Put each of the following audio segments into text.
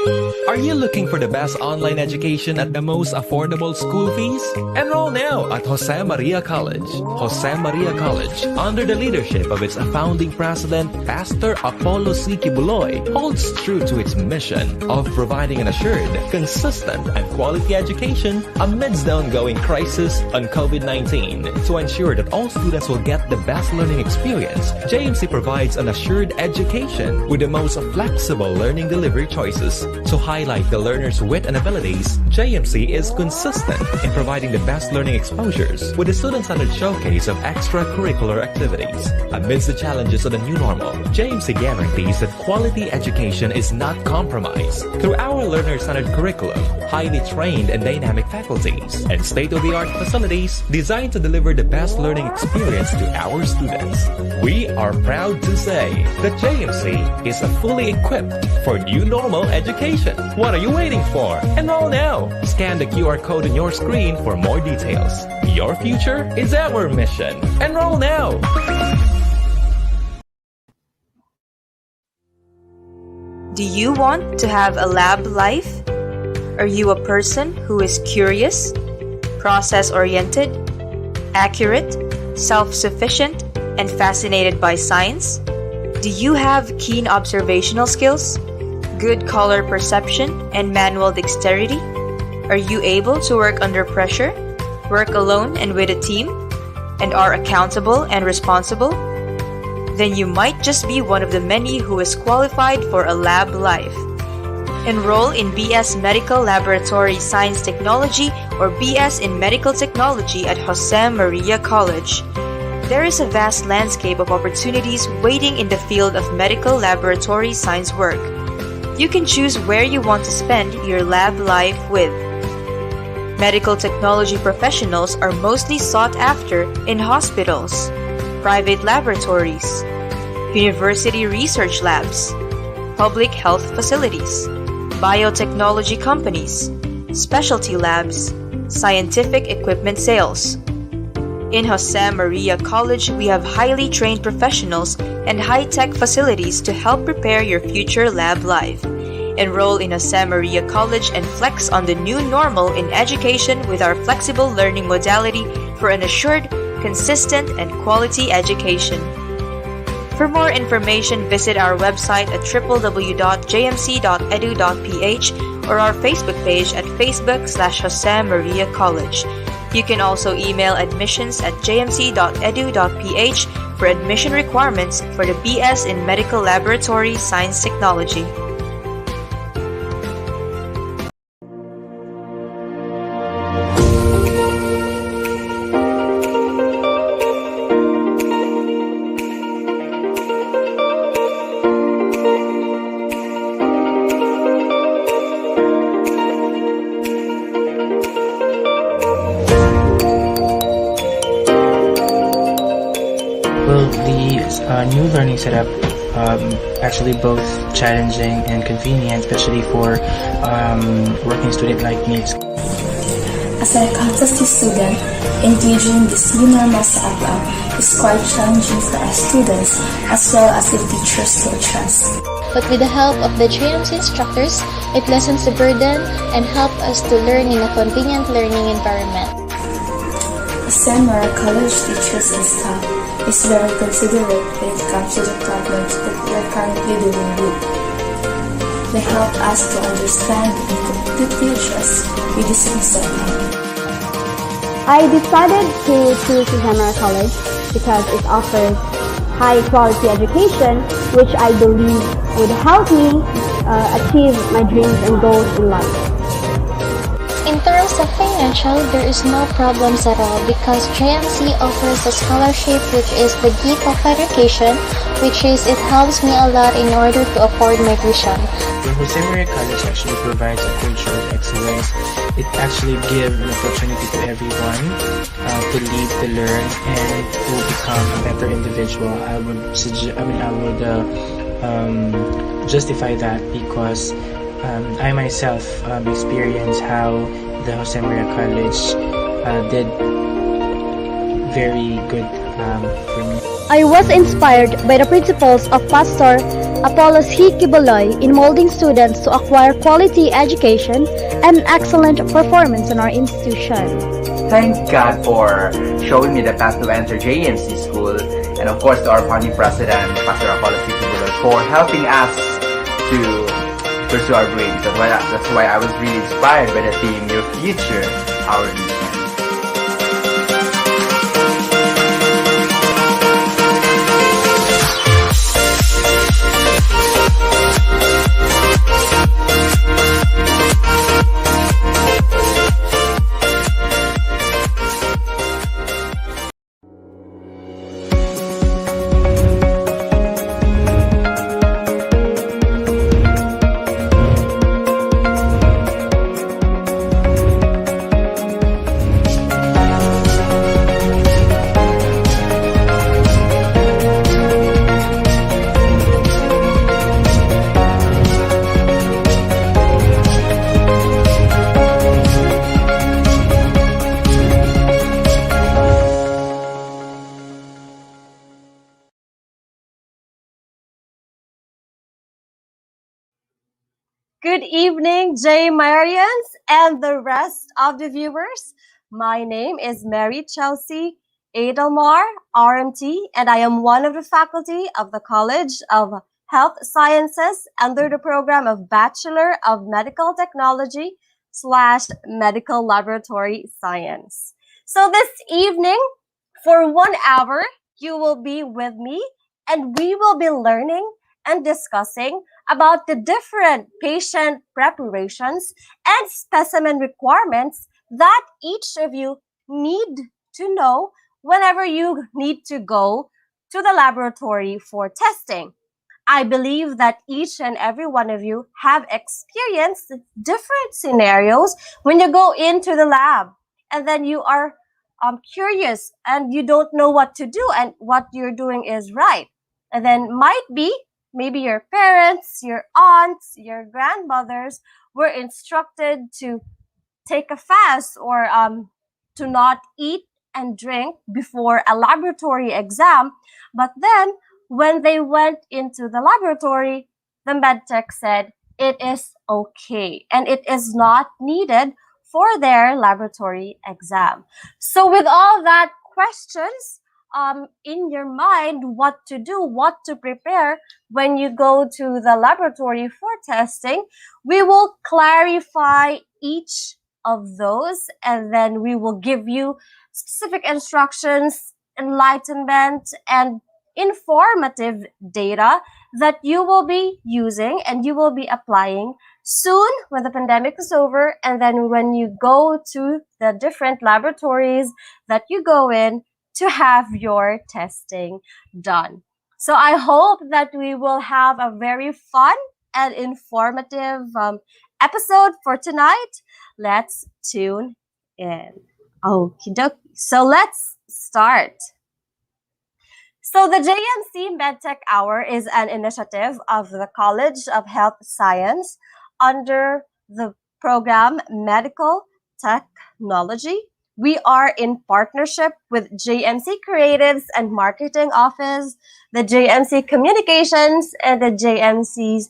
Are you looking for the best online education at the most affordable school fees? Enroll now at Jose Maria College. Jose Maria College, under the leadership of its founding president, Pastor Apollo C. Kibuloy, holds true to its mission of providing an assured, consistent, and quality education amidst the ongoing crisis on COVID-19. To ensure that all students will get the best learning experience, JMC provides an assured education with the most flexible learning delivery choices. To highlight the learner's wit and abilities, JMC is consistent in providing the best learning exposures with a student-centered showcase of extracurricular activities. Amidst the challenges of the new normal, JMC guarantees that quality education is not compromised through our learner-centered curriculum, highly trained and dynamic faculties, and state-of-the-art facilities designed to deliver the best learning experience to our students. We are proud to say that JMC is fully equipped for new normal education. What are you waiting for? Enroll now! Scan the QR code on your screen for more details. Your future is our mission. Enroll now! Do you want to have a lab life? Are you a person who is curious, process-oriented, accurate, self-sufficient, and fascinated by science? Do you have keen observational skills, good color perception, and manual dexterity? Are you able to work under pressure, work alone and with a team, and are accountable and responsible? Then you might just be one of the many who is qualified for a lab life. Enroll in BS Medical Laboratory Science Technology or BS in Medical Technology at Jose Maria College. There is a vast landscape of opportunities waiting in the field of medical laboratory science work. You can choose where you want to spend your lab life with. Medical technology professionals are mostly sought after in hospitals, private laboratories, university research labs, public health facilities, biotechnology companies, specialty labs, scientific equipment sales. In Jose Maria College, we have highly trained professionals and high-tech facilities to help prepare your future lab life. Enroll in Jose Maria College and flex on the new normal in education with our flexible learning modality for an assured, consistent, and quality education. For more information, visit our website at www.jmc.edu.ph or our Facebook page at facebook.com/Jose Maria College. You can also email admissions@jmc.edu.ph for admission requirements for the BS in Medical Laboratory Science Technology. Well, the new learning setup actually both challenging and convenient, especially for working student like me. As an accountancy student, engaging this new normal setup is quite challenging for our students as well as the teachers to trust. But with the help of the JMC instructors, it lessens the burden and help us to learn in a convenient learning environment. Jose Maria College teachers and staff is very considerate when it comes to the problems that we are currently dealing with. They help us to understand and completely adjust with this new setup. I decided to choose Jose Maria College because it offers high quality education, which I believe would help me achieve my dreams and goals in life. In terms of financial, there is no problems at all because JMC offers a scholarship which is the gift of education, which is it helps me a lot in order to afford my tuition. The Jose Maria College actually provides a culture of excellence. It actually gives an opportunity to everyone to live, to learn, and to become a better individual. I would justify that because I myself experienced how the Jose Maria College did very good for me. I was inspired by the principles of Pastor Apollos Hikibuloy in molding students to acquire quality education and excellent performance in our institution. Thank God for showing me the path to enter JMC school, and of course to our founding president, Pastor Apollo Sikibuloy, for helping us to pursue our dreams. That's why I was really inspired by the theme, Your Future, Our Mission. Good evening, J. Marians and the rest of the viewers. My name is Mary Chelsea Edelmar, RMT, and I am one of the faculty of the College of Health Sciences under the program of Bachelor of Medical Technology / Medical Laboratory Science. So this evening, for 1 hour, you will be with me and we will be learning and discussing about the different patient preparations and specimen requirements that each of you need to know whenever you need to go to the laboratory for testing. I believe that each and every one of you have experienced different scenarios when you go into the lab and then you are curious and you don't know what to do and what you're doing is right. And then maybe your parents, your aunts, your grandmothers were instructed to take a fast or to not eat and drink before a laboratory exam. But then when they went into the laboratory, the medtech said it is okay and it is not needed for their laboratory exam. So with all that questions in your mind, what to do, what to prepare when you go to the laboratory for testing, we will clarify each of those and then we will give you specific instructions, enlightenment, and informative data that you will be using and you will be applying soon when the pandemic is over, and then when you go to the different laboratories that you go in to have your testing done. So I hope that we will have a very fun and informative episode for tonight. Let's tune in. Okie dokie. So let's start. So the JMC Medtech Hour is an initiative of the College of Health Science under the program Medical Technology. We are in partnership with JMC Creatives and Marketing Office, the JMC Communications, and the JMC's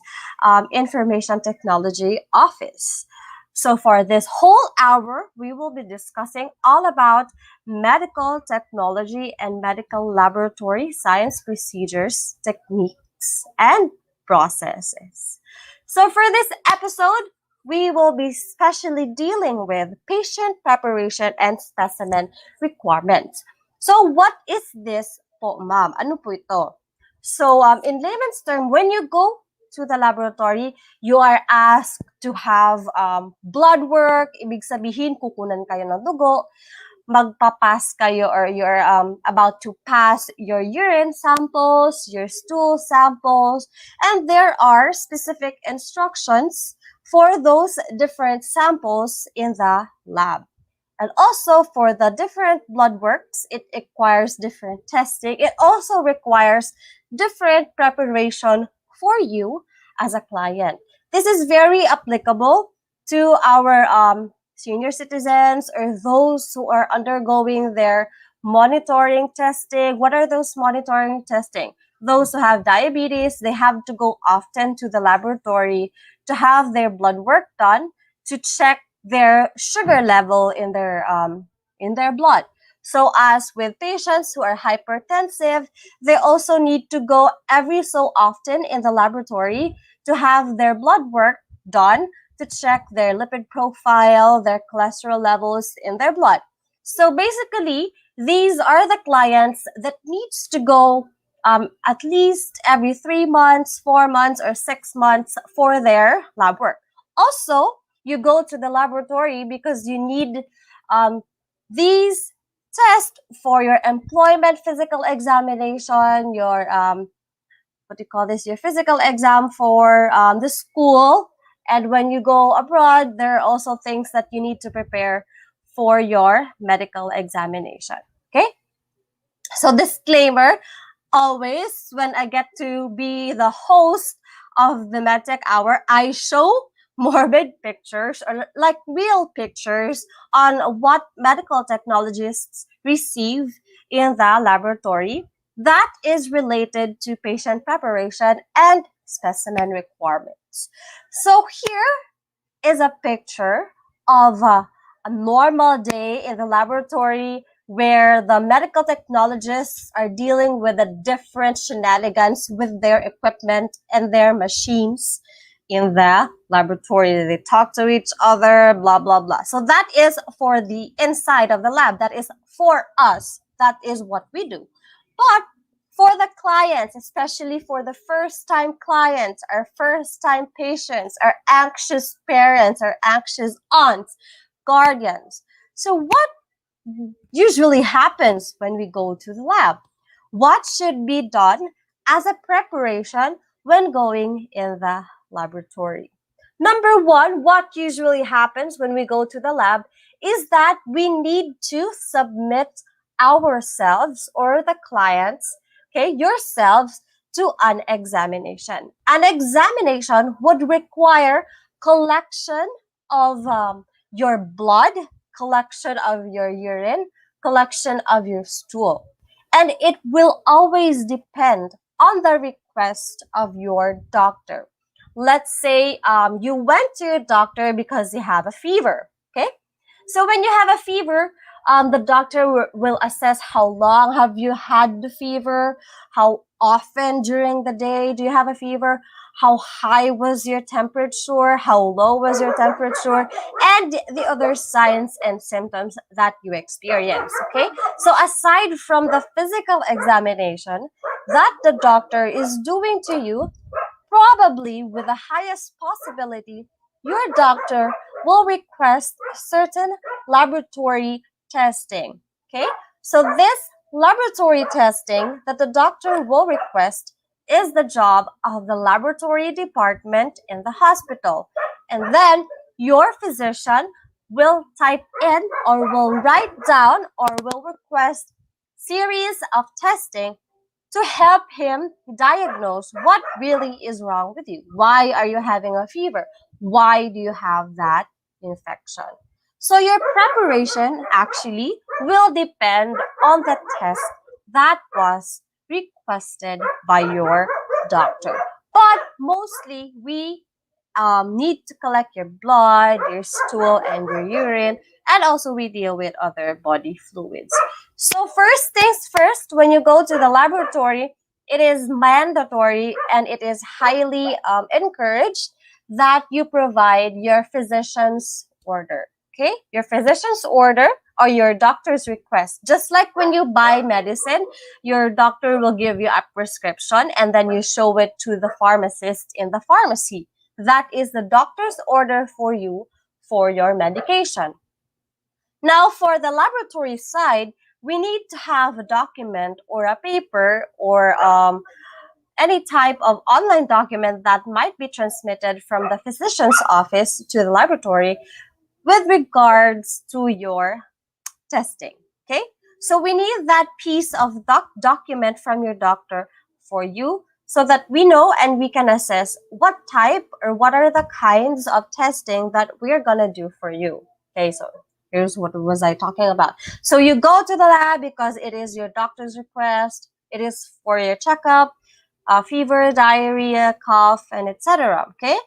Information Technology Office. So for this whole hour, we will be discussing all about medical technology and medical laboratory science procedures, techniques, and processes. So for this episode, we will be specially dealing with patient preparation and specimen requirements. So what is this po, ma'am? Ano po ito? So in layman's term, when you go to the laboratory, you are asked to have blood work. Ibig sabihin, kukunan kayo ng dugo, magpapass kayo or you're about to pass your urine samples, your stool samples, and there are specific instructions for those different samples in the lab. And also for the different blood works, it requires different testing. It also requires different preparation for you as a client. This is very applicable to our senior citizens or those who are undergoing their monitoring testing. What are those monitoring testing? those who have diabetes, they have to go often to the laboratory to have their blood work done to check their sugar level in their blood. So as with patients who are hypertensive, they also need to go every so often in the laboratory to have their blood work done to check their lipid profile, their cholesterol levels in their blood. So basically, these are the clients that needs to go at least every 3 months, 4 months, or 6 months for their lab work. Also, you go to the laboratory because you need these tests for your employment physical examination, your what do you call this? Your physical exam for the school. And when you go abroad, there are also things that you need to prepare for your medical examination. Okay? So disclaimer, always when I get to be the host of the Medtech Hour, I show morbid pictures or like real pictures on what medical technologists receive in the laboratory that is related to patient preparation and specimen requirements. So here is a picture of a normal day in the laboratory where the medical technologists are dealing with the different shenanigans with their equipment and their machines in the laboratory. They talk to each other, blah, blah, blah. So that is for the inside of the lab. That is for us. That is what we do. But for the clients, especially for the first-time clients, our first-time patients, our anxious parents, our anxious aunts, guardians. So what usually happens when we go to the lab? What should be done as a preparation when going in the laboratory? Number one, what usually happens when we go to the lab is that we need to submit ourselves or the clients, okay, yourselves, to an examination. An examination would require collection of your blood, collection of your urine, collection of your stool. And it will always depend on the request of your doctor. Let's say you went to your doctor because you have a fever, okay? So when you have a fever, the doctor will assess how long have you had the fever, how often during the day do you have a fever, how high was your temperature, how low was your temperature, and the other signs and symptoms that you experience, okay? So aside from the physical examination that the doctor is doing to you, probably with the highest possibility, your doctor will request certain laboratory testing, okay? So this laboratory testing that the doctor will request is the job of the laboratory department in the hospital. And then your physician will type in or will write down or will request series of testing to help him diagnose what really is wrong with you. Why are you having a fever? Why do you have that infection? So your preparation actually will depend on the test that was requested by your doctor. But mostly we need to collect your blood, your stool, and your urine, and also we deal with other body fluids. So first things first, when you go to the laboratory, it is mandatory and it is highly encouraged that you provide your physician's order, okay? Your physician's order or your doctor's request. Just like when you buy medicine, your doctor will give you a prescription and then you show it to the pharmacist in the pharmacy. That is the doctor's order for you for your medication. Now, for the laboratory side, we need to have a document or a paper or any type of online document that might be transmitted from the physician's office to the laboratory with regards to your testing, okay? So we need that piece of document from your doctor for you so that we know and we can assess what type or what are the kinds of testing that we're gonna do for you, okay? So here's what was I talking about. So you go to the lab because it is your doctor's request, it is for your checkup, fever, diarrhea, cough, and etc. Okay.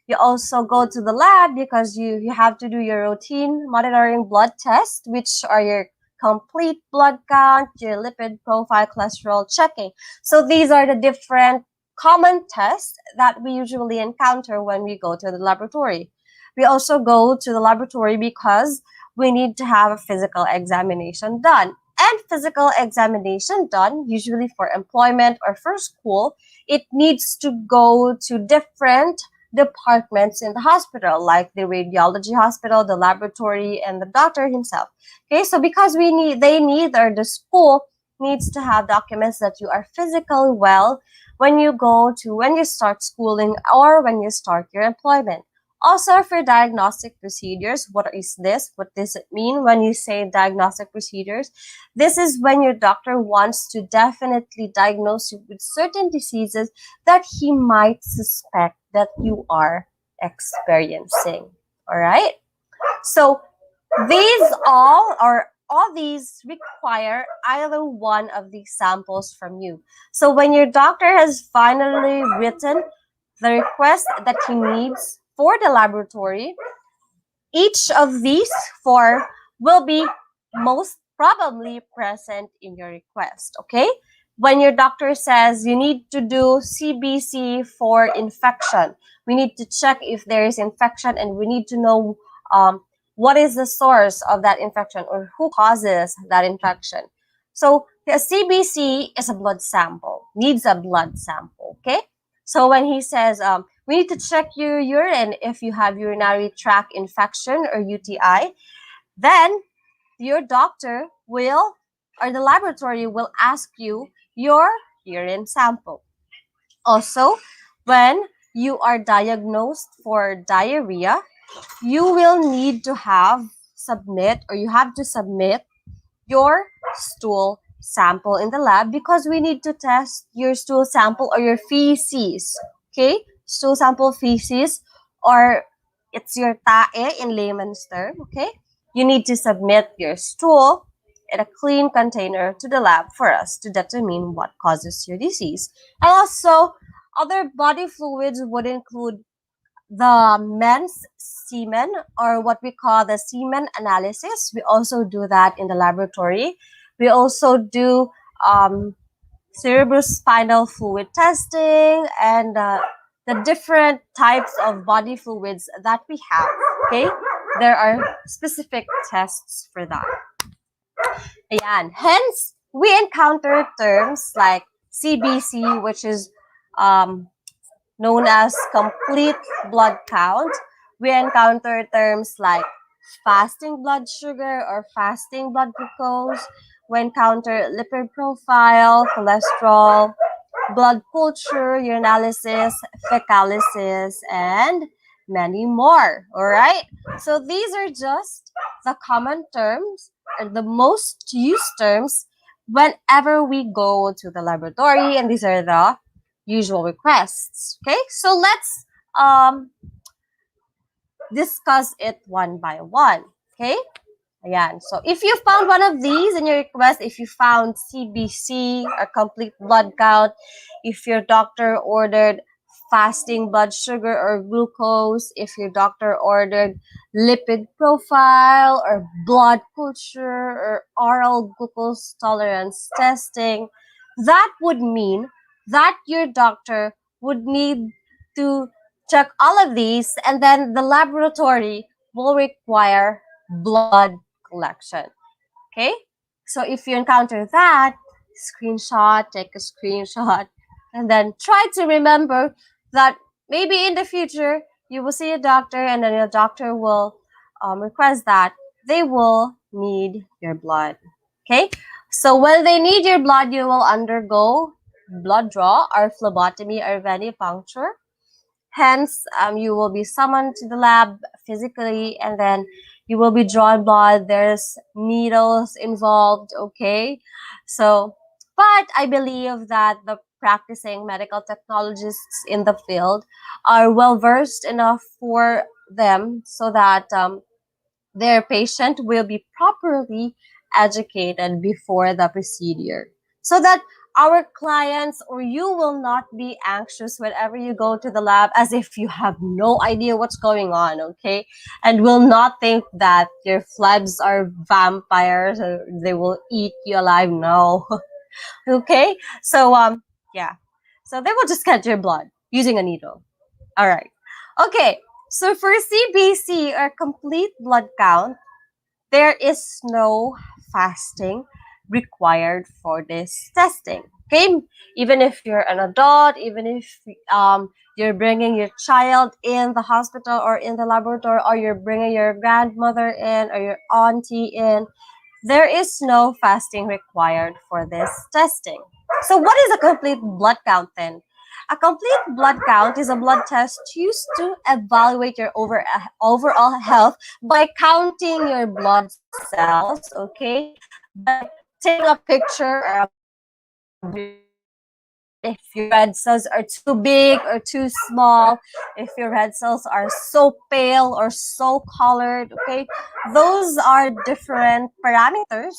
You also go to the lab because you have to do your routine monitoring blood tests, which are your complete blood count, your lipid profile, cholesterol checking. So these are the different common tests that we usually encounter when we go to the laboratory. We also go to the laboratory because we need to have a physical examination done. And physical examination done, usually for employment or for school, it needs to go to different departments in the hospital, like the radiology hospital, the laboratory, and the doctor himself. Okay, so because they need, or the school needs to have documents that you are physically well when you start schooling or when you start your employment. Also, for diagnostic procedures, what is this? What does it mean when you say diagnostic procedures? This is when your doctor wants to definitely diagnose you with certain diseases that he might suspect that you are experiencing. All right? So all these require either one of these samples from you. So when your doctor has finally written the request that he needs for the laboratory, each of these four will be most probably present in your request, okay? When your doctor says you need to do CBC for infection, we need to check if there is infection, and we need to know what is the source of that infection or who causes that infection. So the CBC is a blood sample, needs a blood sample, okay? So when he says, we need to check your urine if you have urinary tract infection or UTI, then your doctor will, or the laboratory will ask you your urine sample. Also, when you are diagnosed for diarrhea, you will need to you have to submit your stool sample in the lab, because we need to test your stool sample or your feces. Okay? Stool sample, feces, or it's your tae in layman's term. Okay? You need to submit your stool in a clean container to the lab for us to determine what causes your disease. And also, other body fluids would include the men's semen, or what we call the semen analysis. We also do that in the laboratory. We also do cerebrospinal fluid testing, and the different types of body fluids that we have. Okay, there are specific tests for that. Ayan. Hence, we encounter terms like CBC, which is known as complete blood count. We encounter terms like fasting blood sugar or fasting blood glucose. We encounter lipid profile, cholesterol, blood culture, urinalysis, fecalysis, and many more. All right? So these are just the common terms, or the most used terms whenever we go to the laboratory, and these are the usual requests. Okay, so let's discuss it one by one. Okay, ayan. So if you found one of these in your request, if you found CBC or complete blood count, if your doctor ordered fasting blood sugar or glucose, if your doctor ordered lipid profile or blood culture or oral glucose tolerance testing, that would mean that your doctor would need to check all of these, and then the laboratory will require blood collection. Okay? So if you encounter that, take a screenshot, and then try to remember that maybe in the future you will see a doctor, and then your doctor will request that they will need your blood. Okay? So when they need your blood, you will undergo blood draw or phlebotomy or venipuncture. Hence, you will be summoned to the lab physically, and then you will be drawn blood. There's needles involved, okay? So, but I believe that the practicing medical technologists in the field are well versed enough for them, so that their patient will be properly educated before the procedure, so that our clients or you will not be anxious whenever you go to the lab as if you have no idea what's going on, okay? And will not think that your flebs are vampires or they will eat you alive. No. Okay? So yeah. So they will just get your blood using a needle. All right. Okay. So for CBC or complete blood count, there is no fasting required for this testing. Okay, even if you're an adult, even if you're bringing your child in the hospital or in the laboratory, or you're bringing your grandmother in or your auntie in, there is no fasting required for this testing. So what is a complete blood count then? A complete blood count is a blood test used to evaluate your overall health by counting your blood cells, okay? By taking a picture or if your red cells are too big or too small, if your red cells are so pale or so colored, okay? Those are different parameters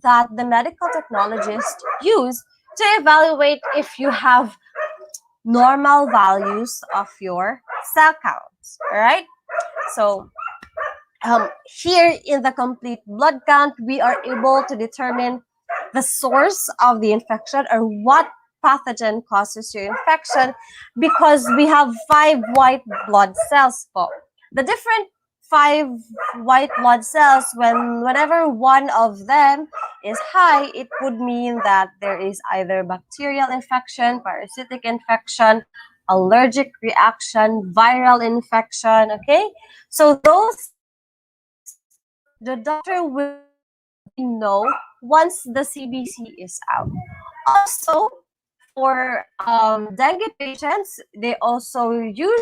that the medical technologists use to evaluate if you have normal values of your cell counts, all right? So here in the complete blood count, we are able to determine the source of the infection or what pathogen causes your infection because we have 5 white blood cells. The different 5 white blood cells, whenever one of them is high, it would mean that there is either bacterial infection, parasitic infection, allergic reaction, viral infection, okay? So those the doctor will know once the CBC is out. Also, for dengue patients, they also use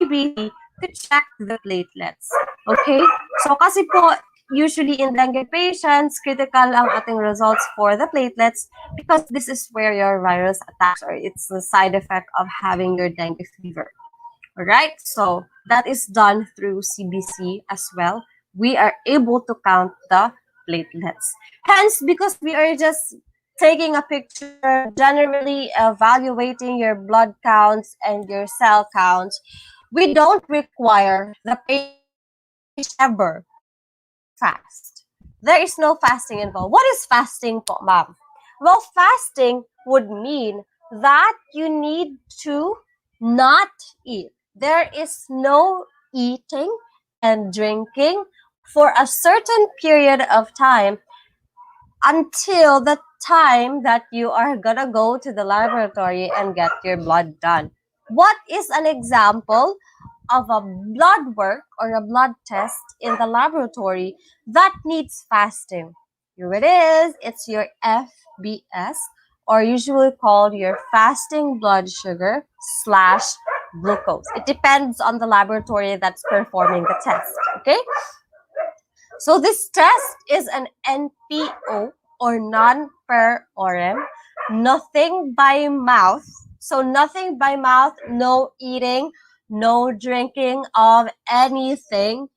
CBC to check the platelets. Okay? So kasi po, usually in dengue patients, critical ang ating results for the platelets because this is where your virus attacks or it's the side effect of having your dengue fever. Alright, so that is done through CBC as well. We are able to count the platelets. Hence, because we are just taking a picture, generally evaluating your blood counts and your cell counts, we don't require the patient ever fast. There is no fasting involved. What is fasting po, ma'am? Well, fasting would mean that you need to not eat. There is no eating and drinking for a certain period of time until the time that you are gonna go to the laboratory and get your blood done. What is an example of a blood work or a blood test in the laboratory that needs fasting? Here it is. It's your FBS, or usually called your fasting blood sugar / glucose. It depends on the laboratory that's performing the test, okay? So this test is an NPO or non-per orem, nothing by mouth. So nothing by mouth, no eating, no drinking of anything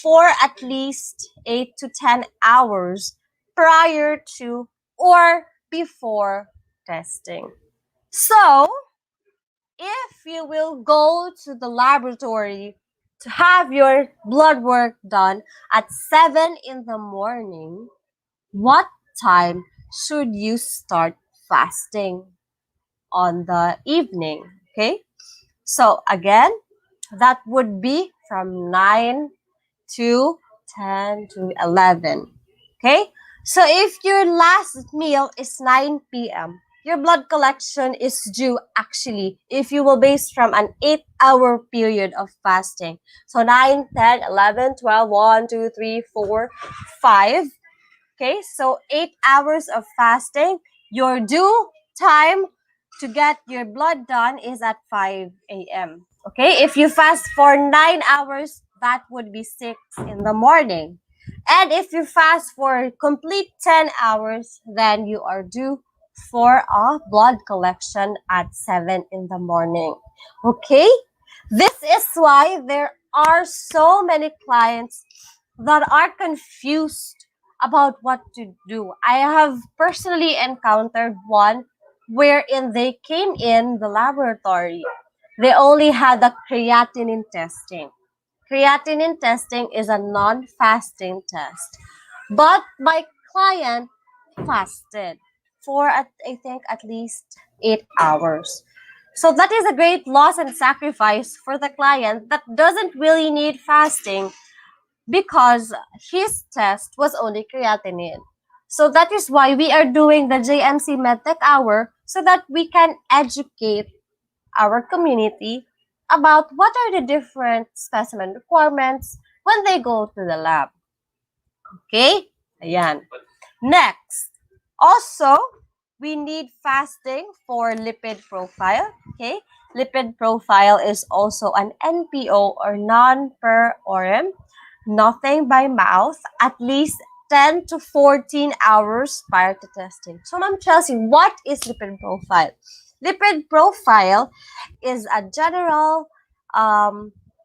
for at least 8 to 10 hours prior to or before testing. So if you will go to the laboratory to have your blood work done at 7 in the morning, what time should you start fasting on the evening? Okay, so again, that would be from 9 to 10 to 11. Okay, so if your last meal is 9 p.m., your blood collection is due actually if you will base from an 8-hour period of fasting. So 9, 10, 11, 12, 1, 2, 3, 4, 5. Okay, so 8 hours of fasting. Your due time to get your blood done is at 5 a.m. Okay, if you fast for 9 hours, that would be 6 in the morning. And if you fast for complete 10 hours, then you are due for a blood collection at 7 in the morning. Okay, this is why there are so many clients that are confused about what to do. I have personally encountered one wherein they came in the laboratory. They only had the creatinine testing. Creatinine testing is a non-fasting test. But my client fasted for, I think, at least 8 hours. So that is a great loss and sacrifice for the client that doesn't really need fasting because his test was only creatinine. So that is why we are doing the JMC Medtech Hour so that we can educate our community about what are the different specimen requirements when they go to the lab. Okay? Ayan. Next, also, we need fasting for lipid profile. Okay? Lipid profile is also an NPO or non-per orem, nothing by mouth, at least 10 to 14 hours prior to testing. So, Ma'am Chelsea, what is lipid profile? Lipid profile is a general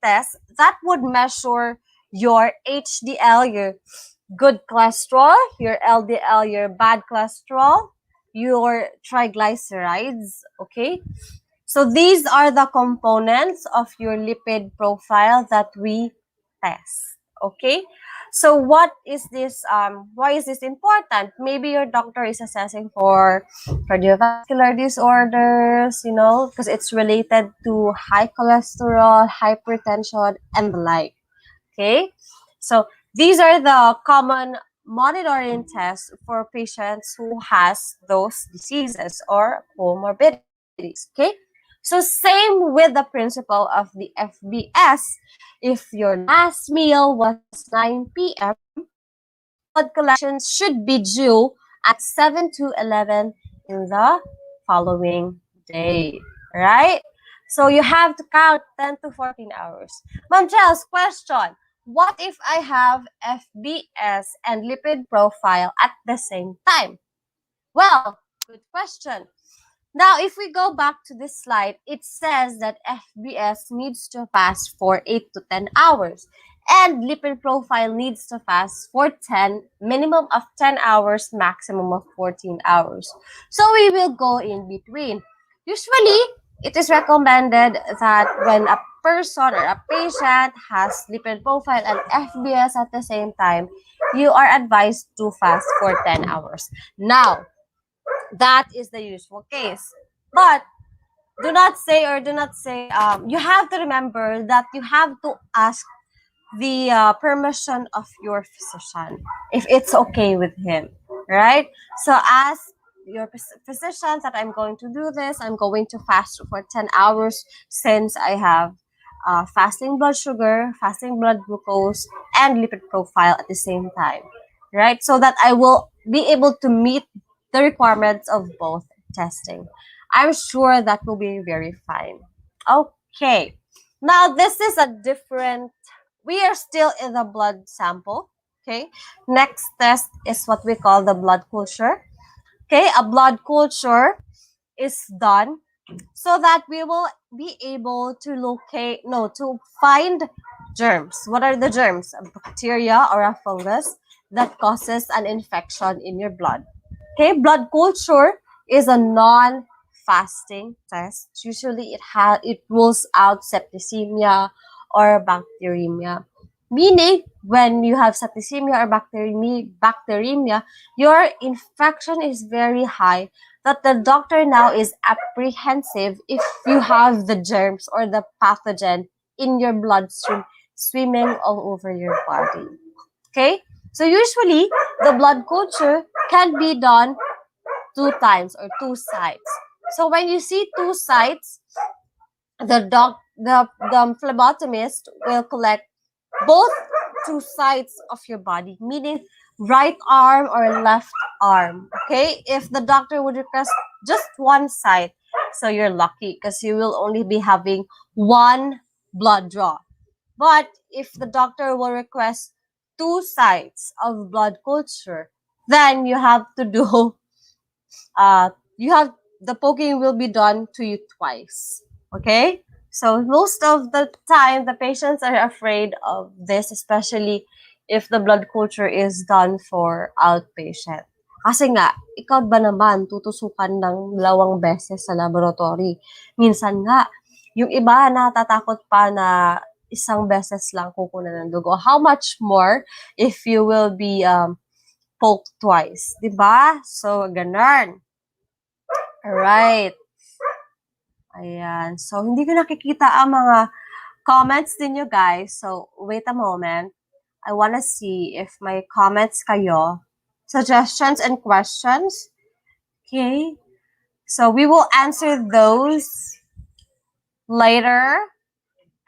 test that would measure your HDL, your good cholesterol, your LDL, your bad cholesterol, your triglycerides, okay? So these are the components of your lipid profile that we test, okay? So what is this, why is this important? Maybe your doctor is assessing for cardiovascular disorders, you know, because it's related to high cholesterol, hypertension, and the like, okay? So these are the common monitoring tests for patients who has those diseases or comorbidities, okay? So same with the principle of the FBS. If your last meal was 9 p.m., blood collections should be due at 7 to 11 in the following day, right? So you have to count 10 to 14 hours. Ma'am Chels, question. What if I have FBS and lipid profile at the same time? Well, good question. Now, if we go back to this slide, it says that FBS needs to fast for 8 to 10 hours and lipid profile needs to fast for 10, minimum of 10 hours, maximum of 14 hours. So we will go in between. Usually, it is recommended that when a person or a patient has lipid profile and FBS at the same time, you are advised to fast for 10 hours. Now, that is the usual case. But do not say, you have to remember that you have to ask the permission of your physician if it's okay with him, right? So ask your physician that I'm going to do this. I'm going to fast for 10 hours since I have fasting blood sugar, fasting blood glucose, and lipid profile at the same time, right? So that I will be able to meet the requirements of both testing. I'm sure that will be very fine. Okay. Now, this is a different, we are still in the blood sample. Okay. Next test is what we call the blood culture. Okay. A blood culture is done so that we will be able to to find germs. What are the germs? A bacteria or a fungus that causes an infection in your blood. Okay, blood culture is a non-fasting test. Usually it rules out septicemia or bacteremia. Meaning, when you have septicemia or bacteremia, your infection is very high that the doctor now is apprehensive if you have the germs or the pathogen in your bloodstream swimming all over your body. Okay? So usually, the blood culture can be done 2 times or 2 sites. So when you see 2 sites, the phlebotomist will collect both 2 sides of your body, meaning right arm or left arm. Okay, if the doctor would request just one side, so you're lucky because you will only be having one blood draw. But if the doctor will request 2 sides of blood culture, then you have to do you have the poking will be done to you twice. Okay, so most of the time the patients are afraid of this, especially if the blood culture is done for outpatient. Kasi nga, ikaw ba naman tutusukan ng 2 beses sa laboratory? Minsan nga, yung iba natatakot pa na 1 beses lang kukunan ng dugo. How much more if you will be poked twice, di ba? So, ganun. Alright. Ayan. So, hindi ko nakikita ang mga comments ninyo, guys. So, wait a moment. I wanna see if may comments kayo, suggestions and questions. Okay. So, we will answer those later.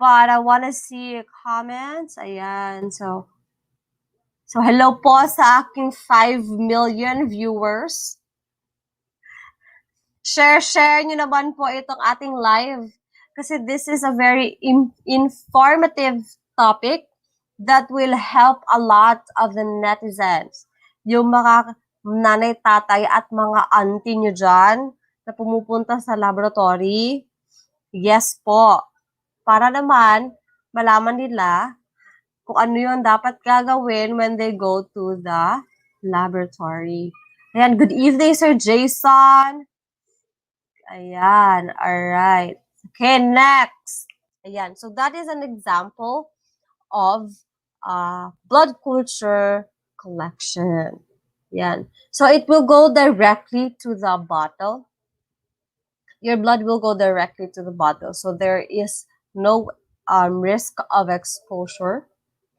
But I wanna see comments. Ayan. So hello po sa aking 5 million viewers. Share nyo naman po itong ating live. Kasi this is a very informative topic that will help a lot of the netizens. Yung mga nanay, tatay at mga auntie nyo dyan na pumupunta sa laboratory. Yes po. Para naman malaman nila kung ano yung dapat gagawin when they go to the laboratory. Ayan, good evening, Sir Jason. Ayan, alright. Okay, next. Ayan, so that is an example of blood culture collection. Ayan. So it will go directly to the bottle. Your blood will go directly to the bottle. So there is no risk of exposure,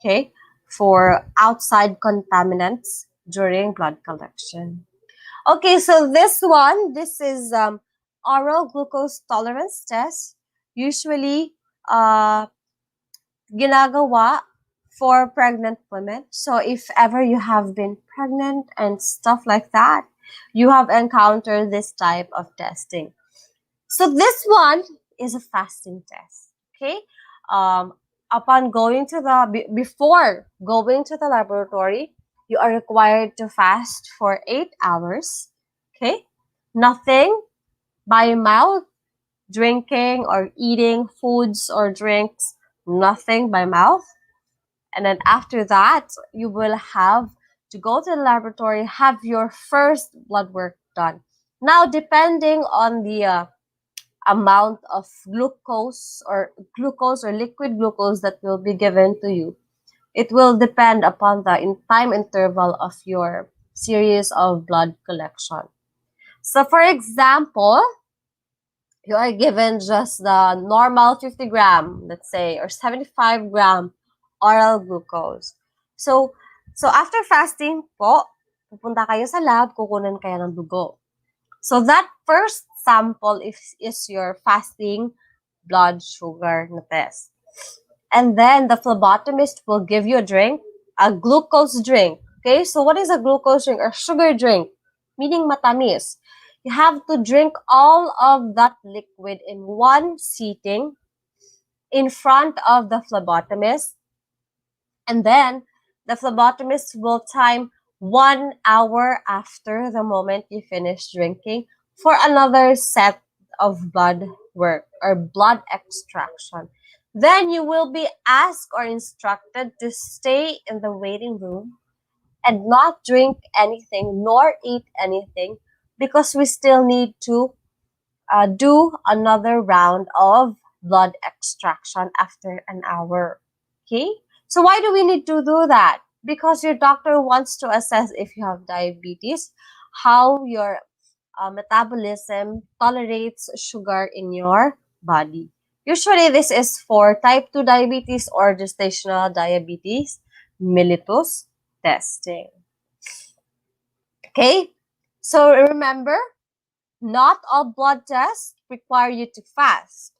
okay, for outside contaminants during blood collection. Okay, so this is oral glucose tolerance test. Usually, ginagawa for pregnant women. So if ever you have been pregnant and stuff like that, you have encountered this type of testing. So this one is a fasting test, okay? Upon going to before going to the laboratory, you are required to fast for 8 hours, okay? Nothing by mouth, drinking or eating foods or drinks, nothing by mouth. And then after that, you will have to go to the laboratory, have your first blood work done. Now, depending on the amount of glucose or liquid glucose that will be given to you, it will depend upon the time interval of your series of blood collection. So for example, you are given just the normal 50 gram, let's say, or 75 gram oral glucose. So after fasting po, pupunta kayo sa lab, kukunan kayo ng dugo. So that first sample is your fasting blood sugar test. And then the phlebotomist will give you a drink, a glucose drink. Okay, so what is a glucose drink or sugar drink? Meaning matamis. You have to drink all of that liquid in one sitting in front of the phlebotomist. And then the phlebotomist will time 1 hour after the moment you finish drinking for another set of blood work or blood extraction. Then you will be asked or instructed to stay in the waiting room and not drink anything nor eat anything because we still need to do another round of blood extraction after an hour. Okay? So why do we need to do that? Because your doctor wants to assess if you have diabetes, how your metabolism tolerates sugar in your body. Usually, this is for type 2 diabetes or gestational diabetes mellitus testing. Okay? So remember, not all blood tests require you to fast.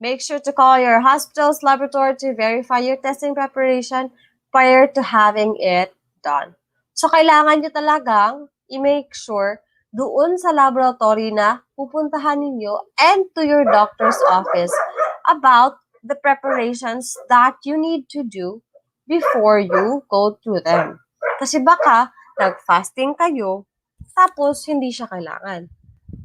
Make sure to call your hospital's laboratory to verify your testing preparation prior to having it done. So, kailangan nyo talagang i-make sure doon sa laboratory na pupuntahan ninyo and to your doctor's office about the preparations that you need to do before you go to them. Kasi baka nag-fasting kayo, tapos hindi siya kailangan.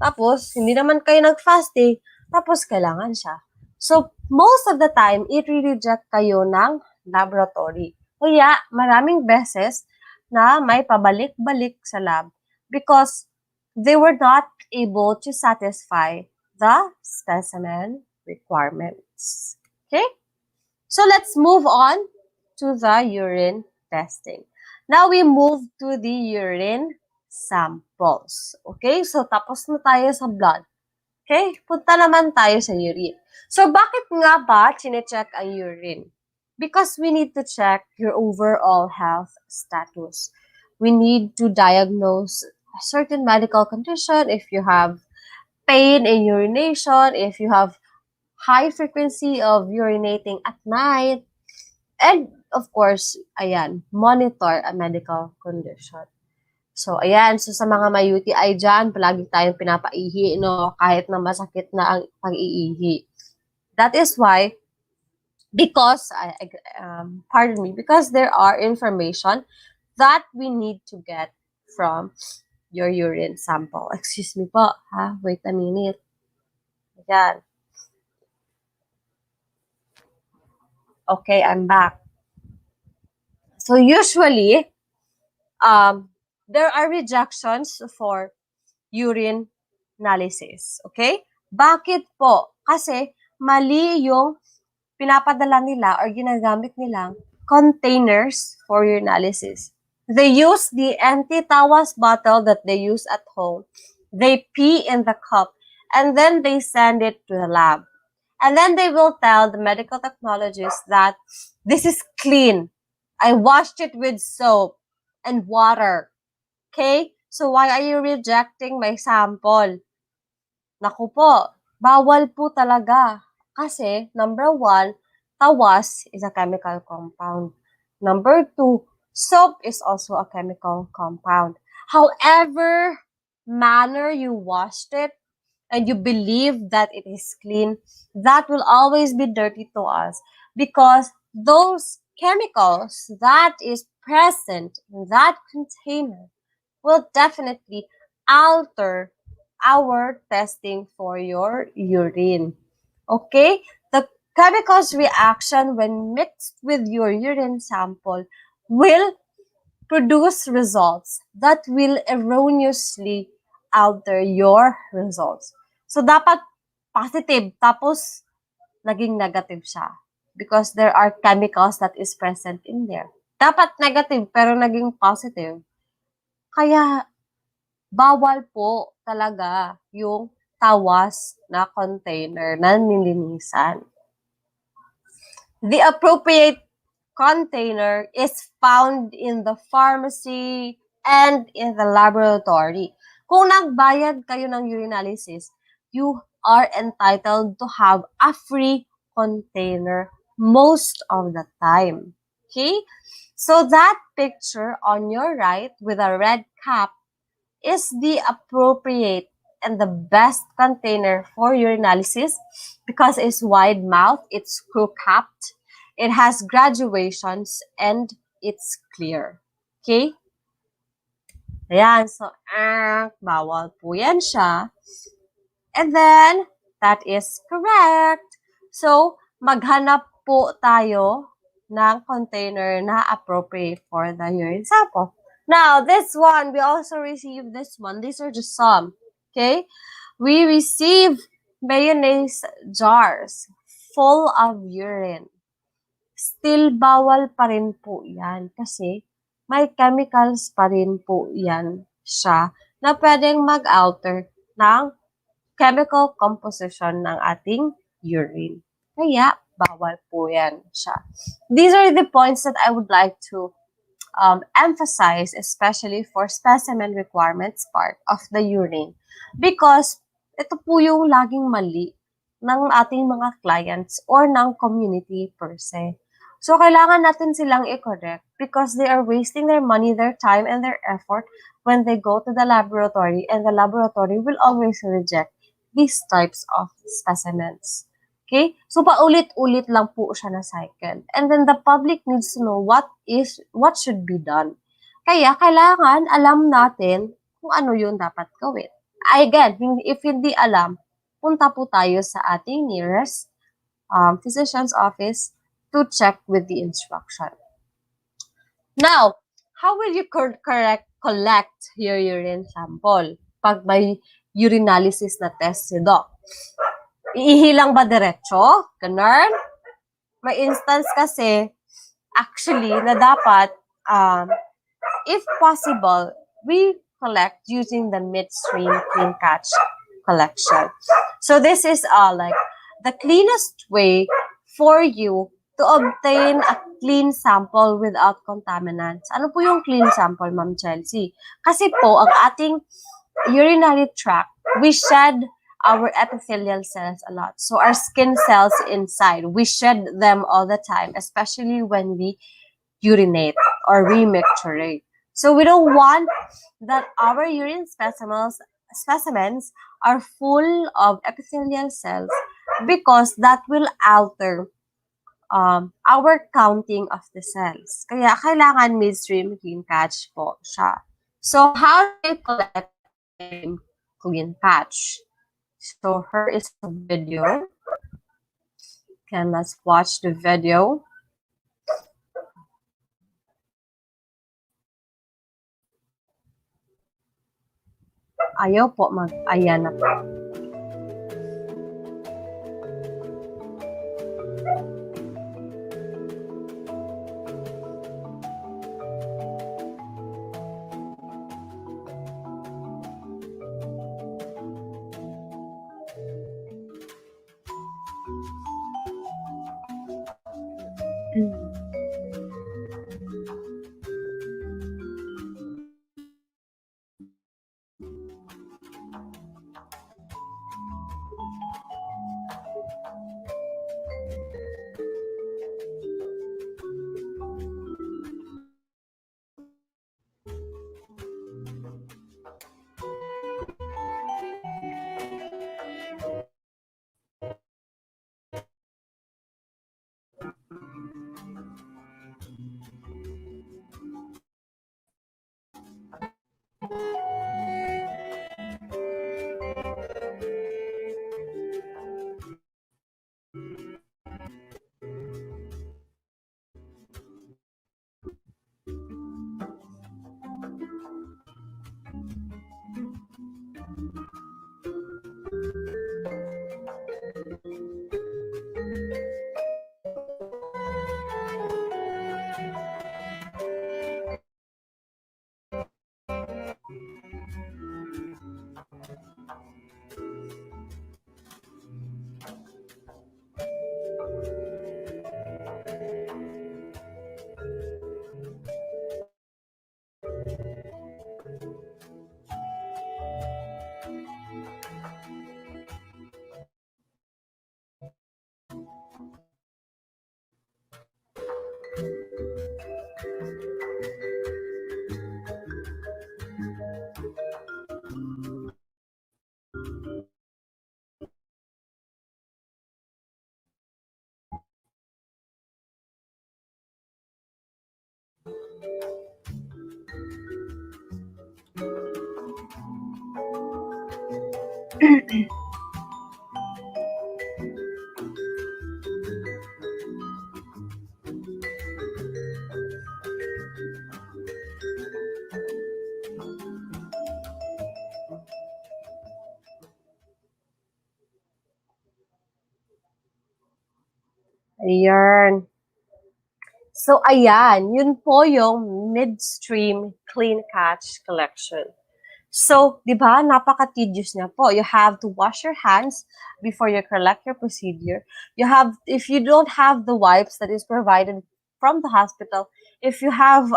Tapos, hindi naman kayo nag-fasting, tapos kailangan siya. So, most of the time, i-reject kayo ng laboratory. Kaya maraming beses na may pabalik-balik sa lab because they were not able to satisfy the specimen requirements. Okay? So let's move on to the urine testing. Now we move to the urine samples. Okay? So tapos na tayo sa blood. Okay? Punta naman tayo sa urine. So bakit nga ba chinecheck ang urine? Because we need to check your overall health status. We need to diagnose a certain medical condition if you have pain in urination, if you have high frequency of urinating at night, and of course, ayan, monitor a medical condition. So, ayan. So, sa mga may UTI dyan, palagi tayong pinapaihi, no? Kahit na masakit na ang pag-iihi. That is why, because there are information that we need to get from your urine sample. Excuse me po, ha? Wait a minute. Ayan. Okay, I'm back. So, usually, there are rejections for urine analysis. Okay? Bakit po? Kasi mali yung pinapadala nila or ginagamit nilang containers for urinalysis. They use the empty tawas bottle that they use at home. They pee in the cup and then they send it to the lab. And then they will tell the medical technologist that this is clean. I washed it with soap and water. Okay? So why are you rejecting my sample? Naku po, bawal po talaga. Kasi, number one, tawas is a chemical compound. Number two, soap is also a chemical compound. However manner you washed it, and you believe that it is clean, that will always be dirty to us because those chemicals that is present in that container will definitely alter our testing for your urine. Okay? The chemicals reaction when mixed with your urine sample will produce results that will erroneously alter your results. So, dapat positive, tapos naging negative siya. Because there are chemicals that is present in there. Dapat negative, pero naging positive. Kaya, bawal po talaga yung tawas na container na nilinisan. The appropriate container is found in the pharmacy and in the laboratory. Kung nagbayad kayo ng urinalysis, you are entitled to have a free container most of the time. Okay? So that picture on your right with a red cap is the appropriate and the best container for urinalysis because it's wide mouth, it's screw-capped, it has graduations, and it's clear. Okay? Ayan, so, bawal po yan siya. And then, that is correct. So, maghanap po tayo ng container na appropriate for the urine sample. Now, this one, we also received this one. These are just some. Okay? We receive mayonnaise jars full of urine. Still, bawal pa rin po yan kasi may chemicals pa rin po yan siya na pwedeng mag-alter ng chemical composition ng ating urine. Kaya, bawal po yan siya. These are the points that I would like to emphasize, especially for specimen requirements part of the urine. Because ito po yung laging mali ng ating mga clients or ng community per se. So, kailangan natin silang i-correct because they are wasting their money, their time, and their effort when they go to the laboratory, and the laboratory will always reject these types of specimens. Okay? So, paulit-ulit lang po siya na cycle. And then the public needs to know what should be done. Kaya, kailangan alam natin kung ano yung dapat gawin. Again, if hindi alam, punta po tayo sa ating nearest physician's office to check with the instruction. Now, how will you collect your urine sample pag may urinalysis na test si Doc? Iihilang ba diretso? Ganun? May instance kasi, actually, na dapat, if possible, we collect using the midstream clean catch collection. So this is like the cleanest way for you to obtain a clean sample without contaminants. Ano po yung clean sample, Ma'am Chelsea? Kasi po, ang ating urinary tract, we shed our epithelial cells a lot. So our skin cells inside, we shed them all the time, especially when we urinate or remicturate. So we don't want that our urine specimens are full of epithelial cells because that will alter our counting of the cells. Kaya kailangan midstream clean catch po siya. So how do you collect clean catch? So here is the video. Okay, let's watch the video. Ayaw po ayan na po. Ayan. So, ayan. Yun po yung midstream clean catch collection. So, di ba, napaka-tedious niya po. You have to wash your hands before you collect your procedure. You have, if you don't have the wipes that is provided from the hospital, if you have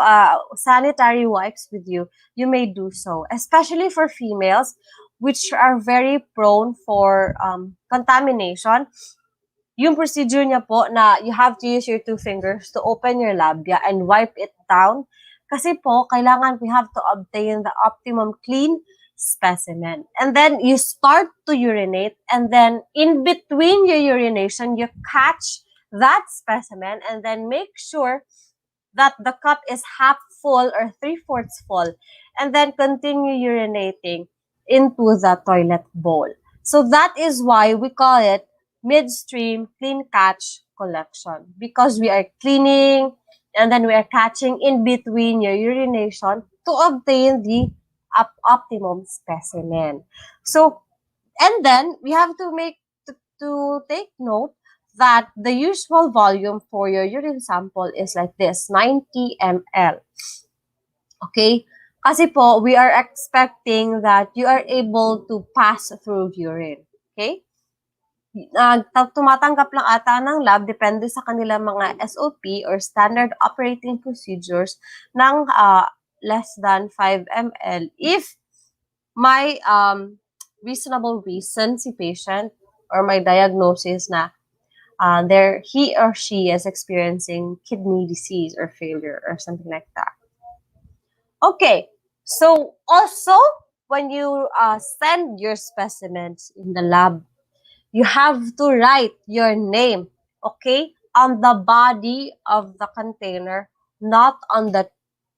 sanitary wipes with you, you may do so. Especially for females, which are very prone for contamination. Yung procedure niya po na you have to use your 2 fingers to open your labia and wipe it down. Kasi po, kailangan we have to obtain the optimum clean specimen. And then you start to urinate, and then in between your urination, you catch that specimen and then make sure that the cup is half full or 3/4 full, and then continue urinating into the toilet bowl. So that is why we call it midstream clean catch collection, because we are cleaning And then we are catching in between your urination to obtain the optimum specimen. So, and then we have to to take note that the usual volume for your urine sample is like this, 90 ml. Okay? Kasi po, we are expecting that you are able to pass through urine. Okay? Tumatanggap lang ata ng lab, depende sa kanilang mga SOP or standard operating procedures ng less than 5 ml if may reasonable reason si patient or may diagnosis na he or she is experiencing kidney disease or failure or something like that. Okay, so also when you send your specimens in the lab, you have to write your name, okay, on the body of the container, not on the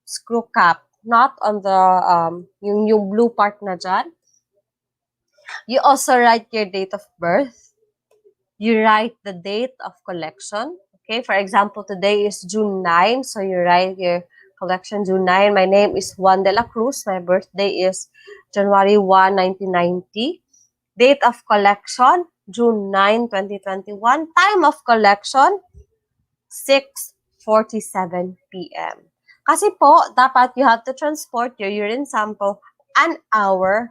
screw cap, not on the yung blue part na dyan. You also write your date of birth. You write the date of collection. Okay, for example, today is June 9, so you write your collection June 9. My name is Juan de la Cruz. My birthday is January 1, 1990. Date of collection, June 9, 2021. Time of collection, 6:47 p.m. Kasi po, dapat you have to transport your urine sample an hour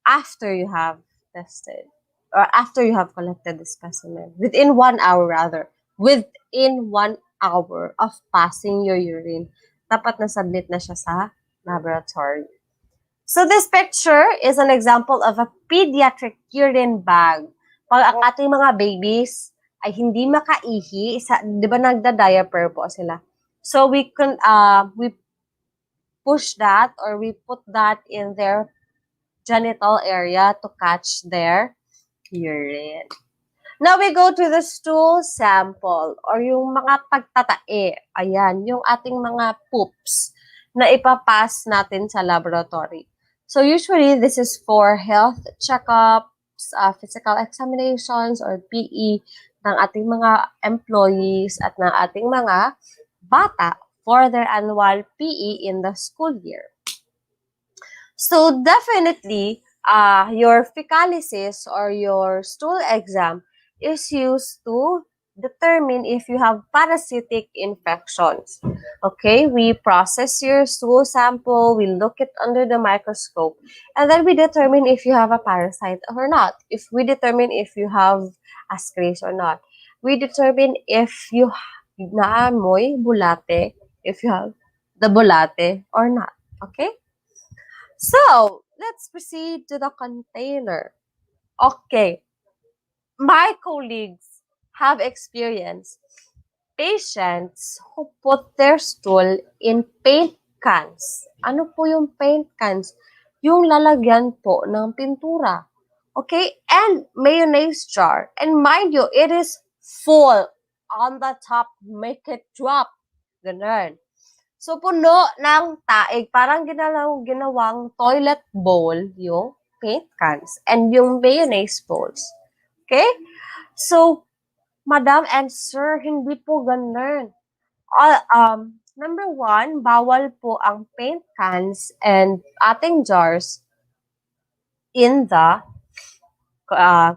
after you have tested or after you have collected the specimen. Within 1 hour rather. Within 1 hour of passing your urine, dapat na-submit na siya sa laboratory. So this picture is an example of a pediatric urine bag. Pag ang ating mga babies ay hindi makaihi, di ba nagda-diaper po sila? So we push that or we put that in their genital area to catch their urine. Now we go to the stool sample or yung mga pagtatae. Ayan, yung ating mga poops na ipapass natin sa laboratory. So usually this is for health checkups, physical examinations or PE ng ating mga employees at ng ating mga bata for their annual PE in the school year. So definitely, your fecalysis or your stool exam is used to determine if you have parasitic infections. Okay, we process your stool sample, we look it under the microscope, and then we determine if you have a parasite or not. If we determine if you have ascaris or not. We determine if you naamoy bulate, if you have the bulate or not. Okay? So, let's proceed to the container. Okay. My colleagues have experienced patients who put their stool in paint cans. Ano po yung paint cans? Yung lalagyan po ng pintura. Okay? And mayonnaise jar. And mind you, it is full on the top. Make it drop. Ganun. So, puno ng taig. Parang ginawang toilet bowl yung paint cans and yung mayonnaise bowls. Okay? So, Madam and Sir, hindi po ganun. Number one, bawal po ang paint cans and ating jars in the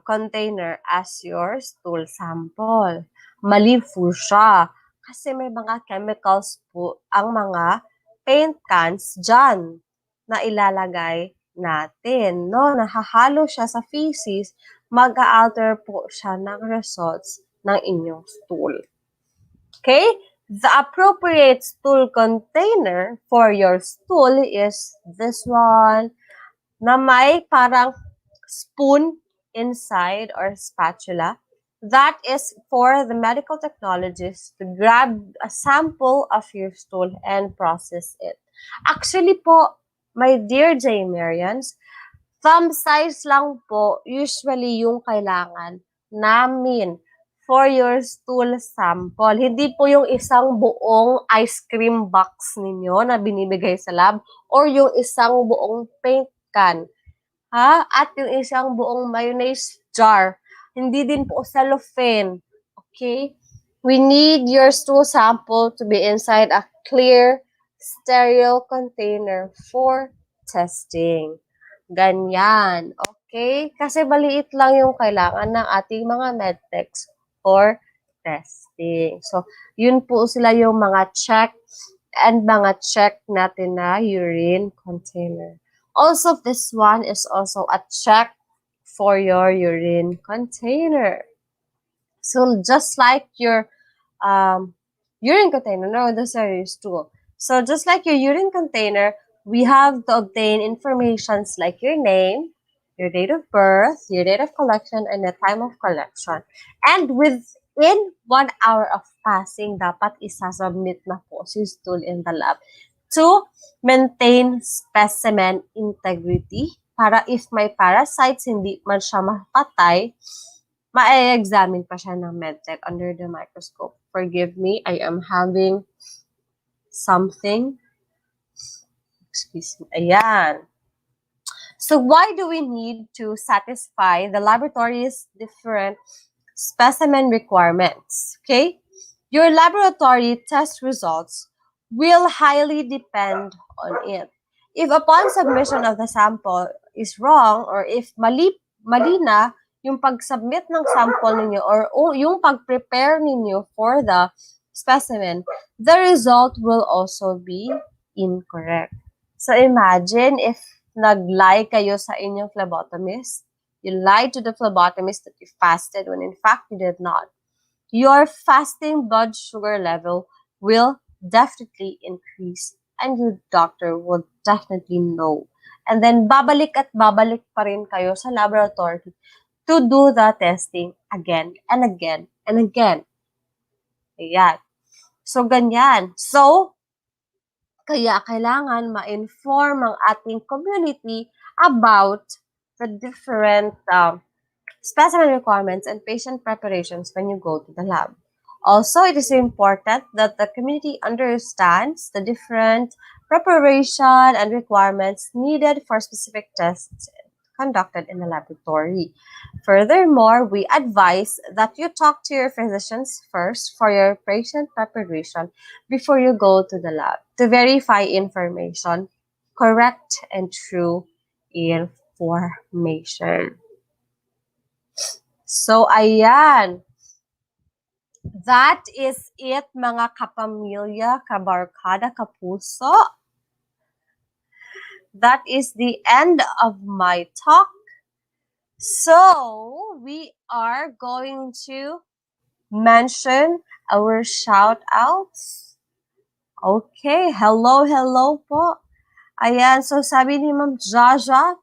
container as your stool sample. Mali po siya. Kasi may mga chemicals po ang mga paint cans dyan na ilalagay natin. No? Nahahalo siya sa feces, mag-a-alter po siya ng results ng inyong stool. Okay? The appropriate stool container for your stool is this one na may parang spoon inside or spatula. That is for the medical technologist to grab a sample of your stool and process it. Actually po, my dear J. Marians, thumb size lang po usually yung kailangan namin for your stool sample. Hindi po yung isang buong ice cream box ninyo na binibigay sa lab or yung isang buong paint can. At yung isang buong mayonnaise jar. Hindi din po cellophane. Okay? We need your stool sample to be inside a clear, sterile container for testing. Ganyan. Okay? Kasi maliit lang yung kailangan ng ating mga medtechs for testing. So, yun po sila yung mga check and mga check natin na urine container. Also, this one is also a check for your urine container. So, just like your urine container, no, the serious stool. So just like your urine container, we have to obtain informations like your name, your date of birth, your date of collection, and the time of collection. And within 1 hour of passing, dapat isasubmit na po si stool in the lab to maintain specimen integrity para if may parasites, hindi man siya mapatay, ma-examine pa siya ng Medtech under the microscope. Forgive me, I am having something. Excuse me. Ayan. So why do we need to satisfy the laboratory's different specimen requirements? Okay? Your laboratory test results will highly depend on it. If upon submission of the sample is wrong or if mali na yung pag-submit ng sample ninyo or yung pag-prepare ninyo for the specimen, the result will also be incorrect. So imagine if nag-lie kayo sa inyong phlebotomist, you lied to the phlebotomist that you fasted when in fact you did not. Your fasting blood sugar level will definitely increase and your doctor will definitely know. And then babalik at babalik pa rin kayo sa laboratory to do the testing again and again and again. Ayan. So, ganyan. So, kaya kailangan ma-inform ang ating community about the different specimen requirements and patient preparations when you go to the lab. Also, it is important that the community understands the different preparation and requirements needed for specific tests conducted in the laboratory. Furthermore, we advise that you talk to your physicians first for your patient preparation before you go to the lab to verify information, correct and true information. So, ayan. That is it, mga kapamilya, kabarkada, kapuso. That is the end of my talk. So, we are going to mention our shout-outs. Okay, hello po. Ayan, so sabi ni Ma'am Jaja,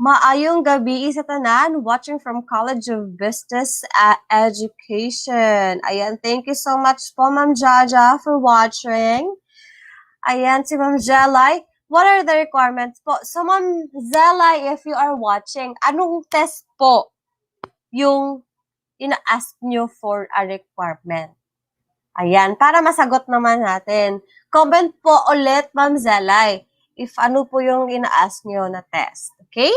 maayong gabi sa tanan, watching from College of Business Education. Ayan, thank you so much po, Ma'am Jaja, for watching. Ayan, si Ma'am Jelay, what are the requirements po? So, Ma'am Jelay, if you are watching, anong test po yung ina-ask nyo for a requirement? Ayan, para masagot naman natin. Comment po ulit, Ma'am Zelay, if ano po yung ina-ask nyo na test. Okay?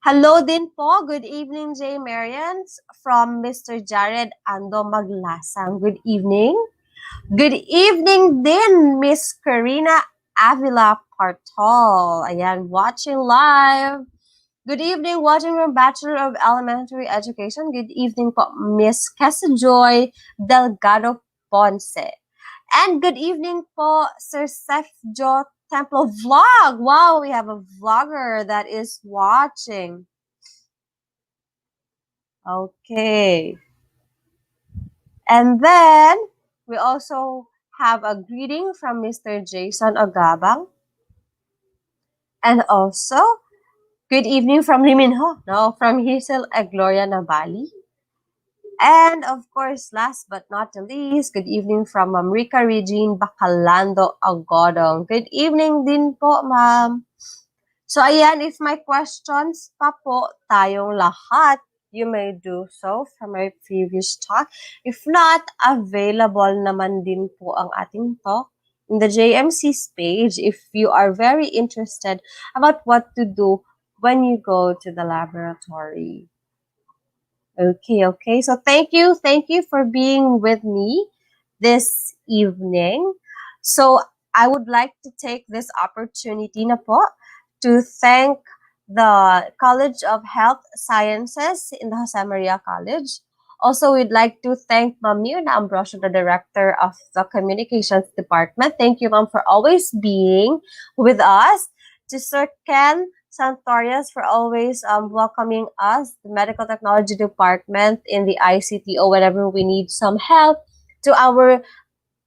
Hello din po. Good evening, J. Marians from Mr. Jared Ando Maglasang. Good evening. Good evening din, Miss Karina Avila Partol. Ayan, watching live. Good evening, watching from Bachelor of Elementary Education. Good evening po, Miss Casajoy Delgado Ponce. And good evening po, Sir Sefjo Temple Vlog. Wow, we have a vlogger that is watching. Okay. And then, we also have a greeting from Mr. Jason Agabang. And also, good evening from Liminho, no, from Hazel Gloria Navali. And of course, last but not the least, good evening from Ma'am Rica Regine Bacalando Agodong. Good evening din po, ma'am. So ayan, if may questions pa po tayong lahat, you may do so from my previous talk. If not, available naman din po ang ating talk in the JMC's page if you are very interested about what to do when you go to the laboratory. Okay. So thank you for being with me this evening. So I would like to take this opportunity na po to thank the College of Health Sciences in the Jose Maria College. Also, we'd like to thank Ma'am Mirna Ambrosio, the Director of the Communications Department. Thank you, Ma'am, for always being with us. To Sir Ken Santorias for always welcoming us, the Medical Technology Department in the ICTO whenever we need some help. To our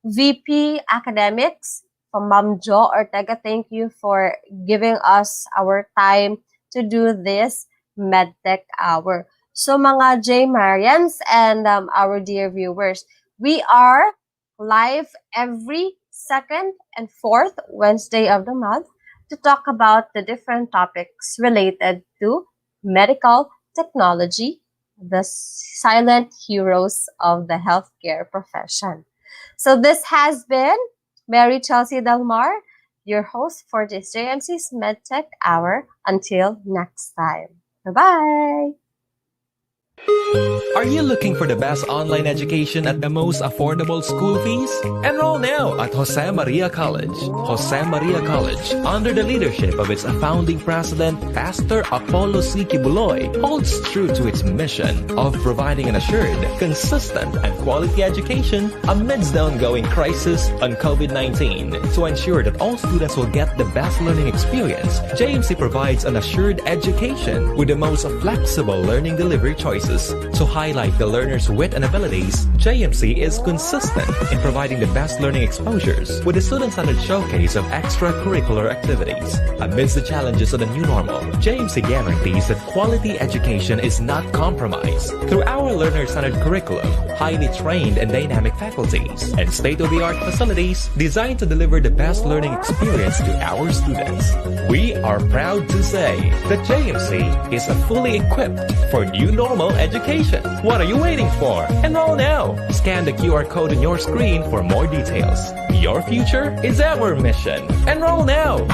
VP Academics, from Ma'am Jo Ortega, thank you for giving us our time to do this MedTech Hour. So mga J Marians and our dear viewers, we are live every second and fourth Wednesday of the month to talk about the different topics related to medical technology, the silent heroes of the healthcare profession. So this has been Mary Chelsea Delmar, your host for this JMC's MedTech Hour. Until next time. Bye-bye! Are you looking for the best online education at the most affordable school fees? Enroll now at Jose Maria College. Jose Maria College, under the leadership of its founding president, Pastor Apollo C. Kibuloy, holds true to its mission of providing an assured, consistent, and quality education amidst the ongoing crisis on COVID-19. To ensure that all students will get the best learning experience, JMC provides an assured education with the most flexible learning delivery choices. To highlight the learner's wit and abilities, JMC is consistent in providing the best learning exposures with a student-centered showcase of extracurricular activities. Amidst the challenges of the new normal, JMC guarantees that quality education is not compromised through our learner-centered curriculum, highly trained and dynamic faculties, and state-of-the-art facilities designed to deliver the best learning experience to our students. We are proud to say that JMC is fully equipped for new normal education. What are you waiting for? Enroll now. Scan the QR code on your screen for more details. Your future is our mission. Enroll now.